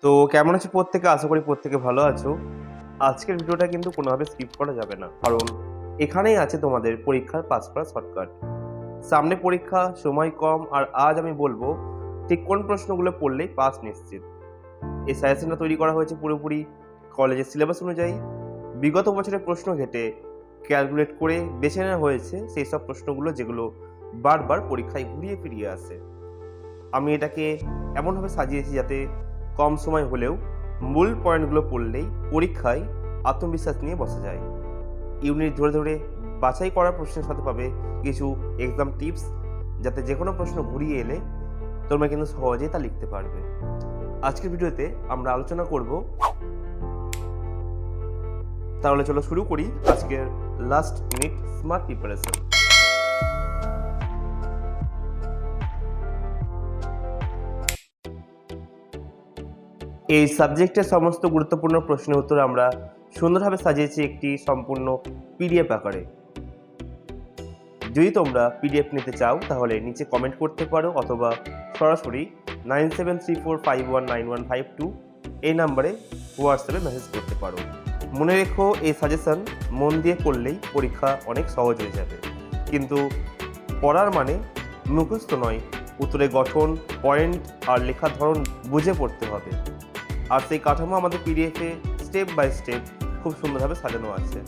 তো কেমন আছো প্রত্যেকে? আশা করি প্রত্যেকে ভালো আছো। আজকের ভিডিওটা কিন্তু কোনোভাবে স্কিপ করা যাবে না। কারণ এখানেই আছে তোমাদের পরীক্ষার পাস করার শর্টকাট। সামনে পরীক্ষা, সময় কম, আর আজ আমি বলবো ঠিক কোন প্রশ্নগুলো পড়লেই পাস নিশ্চিত। এই সাজেশনটা তৈরি করা হয়েছে পুরোপুরি কলেজের সিলেবাস অনুযায়ী। বিগত বছরের প্রশ্ন ঘেঁটে ক্যালকুলেট করে বেছে নেওয়া হয়েছে সেই সব প্রশ্নগুলো যেগুলো বারবার পরীক্ষায় ঘুরিয়ে ফিরিয়ে আসে। আমি এটাকে এমনভাবে সাজিয়েছি যাতে কম সময় হলেও মূল পয়েন্টগুলো পড়লেই পরীক্ষায় আত্মবিশ্বাস নিয়ে বসা যায়। ইউনিট ধরে ধরে বাছাই করা প্রশ্নের সাথে পাবে কিছু এক্সাম টিপস, যাতে যে কোনো প্রশ্ন ঘুরিয়ে এলে তোমরা কিন্তু সহজেই তা লিখতে পারবে। আজকের ভিডিওতে আমরা আলোচনা করব, তাহলে চলো শুরু করি আজকের লাস্ট মিনিট স্মার্ট প্রিপারেশন। এই সাবজেক্টের সমস্ত গুরুত্বপূর্ণ প্রশ্নের উত্তর আমরা সুন্দরভাবে সাজিয়েছি একটি সম্পূর্ণ পিডিএফ আকারে। যদি তোমরা পিডিএফ নিতে চাও তাহলে নিচে কমেন্ট করতে পারো, অথবা সরাসরি 9734519152 এই নাম্বারে হোয়াটসঅ্যাপে মেসেজ করতে পারো। মনে রেখো, এই সাজেশন মন দিয়ে পড়লেই পরীক্ষা অনেক সহজ হয়ে যাবে। কিন্তু পড়ার মানে মুখস্থ নয়, উত্তরের গঠন, পয়েন্ট আর লেখার ধরন বুঝে পড়তে হবে। আর সেই কাঠামো আমাদের পিডিএফে স্টেপ বাই স্টেপ খুব সুন্দরভাবে সাজানো আছে।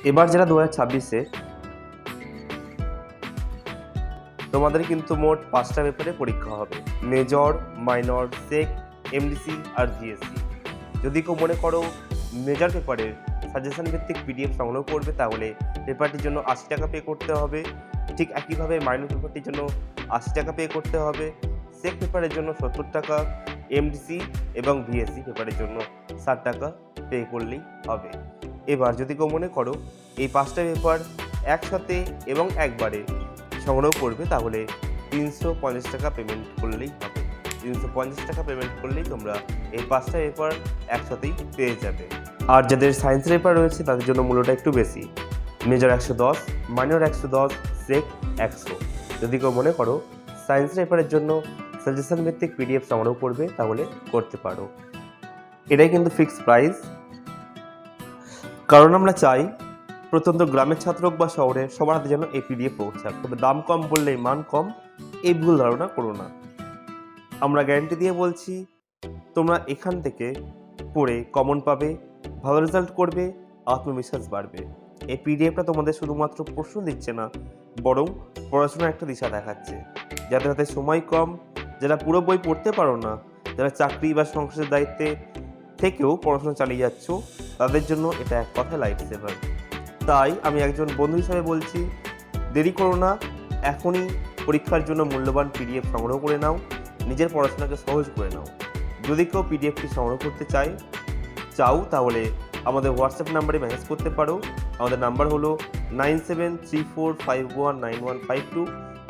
এবার যারা 2026-এ, তোমাদের কিন্তু মোট 5টা পেপারে পরীক্ষা হবে: মেজর, মাইনর, সেক, এমডিসি আর জিএসসি। যদি কেউ মনে করো মেজর পেপারের সাজেশন ভিত্তিক পিডিএফ সংগ্রহ করবে, তাহলে পেপারটির জন্য 80 টাকা পে করতে হবে। ঠিক একইভাবে মাইনর পেপারটির জন্য 80 টাকা পে করতে হবে, সেক পেপারের জন্য 70 টাকা, এমডিসি এবং ভিএসসি পেপারের জন্য 60 টাকা পে করলেই হবে। এবার যদি কেউ মনে করো এই 5টা পেপার একসাথে এবং একবারে সংগ্রহ করবে, তাহলে 350 টাকা পেমেন্ট করলেই হবে। 350 টাকা পেমেন্ট করলেই তোমরা এই 5টা পেপার একসাথেই পেয়ে যাবে। আর যাদের সায়েন্সের পেপার রয়েছে তাদের জন্য মূল্যটা একটু বেশি, মেজর 110, মাইনর 110, সেক 100। যদি কেউ মনে করো সায়েন্সের পেপারের জন্য সাজেশন ভিত্তিক পিডিএফ সংগ্রহ করবে, তাহলে করতে পারো। এটাই কিন্তু ফিক্সড প্রাইস, কারণ আমরা চাই প্রত্যন্ত গ্রামের ছাত্র হোক বা শহরে সবার হাতে যেন এই পিডিএফ পৌঁছাক। তবে দাম কম বললেই মান কম, এই ভুল ধারণা করো না। আমরা গ্যারান্টি দিয়ে বলছি, তোমরা এখান থেকে পড়ে কমন পাবে, ভালো রেজাল্ট করবে, আত্মবিশ্বাস বাড়বে। এই পিডিএফটা তোমাদের শুধুমাত্র প্রশ্ন দিচ্ছে না, বরং পড়াশোনার একটা দিশা দেখাচ্ছে। যাদের হাতে সময় কম, যারা পুরো বই পড়তে পারো না, যারা চাকরি বা সংসারের দায়িত্বে থেকেও পড়াশোনা চালিয়ে যাচ্ছ, তাদের জন্য এটা এক কথায় লাইফ সেভার। তাই আমি একজন বন্ধু হিসাবে বলছি, দেরি করো না, এখনই পরীক্ষার জন্য মূল্যবান পিডিএফ সংগ্রহ করে নাও, নিজের পড়াশোনাকে সহজ করে নাও। যদি কেউ পিডিএফটি সংগ্রহ করতে চাও তাহলে আমাদের হোয়াটসঅ্যাপ নাম্বারে মেসেজ করতে পারো। আমাদের নাম্বার হলো 9734519152।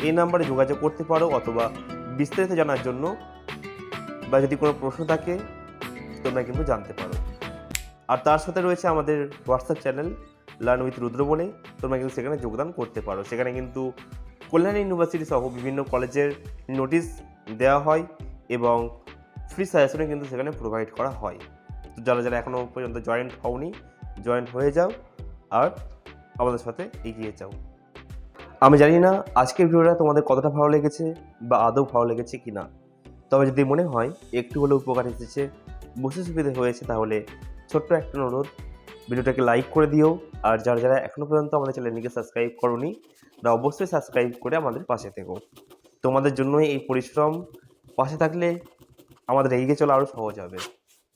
এই নাম্বারে যোগাযোগ করতে পারো, অথবা বিস্তারিত জানার জন্য বা যদি কোনো প্রশ্ন থাকে তোমরা কিন্তু জানতে পারো। আর তার সাথে রয়েছে আমাদের হোয়াটসঅ্যাপ চ্যানেল লার্ন উইথ রুদ্র বলে, তোমরা কিন্তু সেখানে যোগদান করতে পারো। সেখানে কিন্তু কল্যাণ ইউনিভার্সিটি সহ বিভিন্ন কলেজের নোটিশ দেওয়া হয় এবং ফ্রি সাজেশনে কিন্তু সেখানে প্রোভাইড করা হয়। তো যারা যারা এখনও পর্যন্ত জয়েন্ট হওনি, জয়েন্ট হয়ে যাও আর আমাদের সাথে এগিয়ে যাও। আমি জানি না আজকের ভিডিওটা তোমাদের কতটা ভালো লেগেছে বা আদৌ ভালো লেগেছে কি না, তবে যদি মনে হয় একটু হলেও উপকার এসেছে, বুঝতে সুবিধা হয়েছে, তাহলে ছোট্ট একটা অনুরোধ, ভিডিওটাকে লাইক করে দিও। আর যারা যারা এখনও পর্যন্ত আমাদের চ্যানেলটিকে সাবস্ক্রাইব করোনি, তারা অবশ্যই সাবস্ক্রাইব করে আমাদের পাশে থেকো। তোমাদের জন্যই এই পরিশ্রম, পাশে থাকলে আমাদের এগিয়ে চলা আরও সহজ হবে।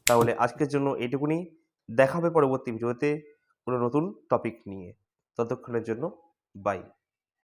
তাহলে আজকের জন্য এইটুকুনি, দেখা হবে পরবর্তী ভিডিওতে কোনো নতুন টপিক নিয়ে। ততক্ষণের জন্য বাই।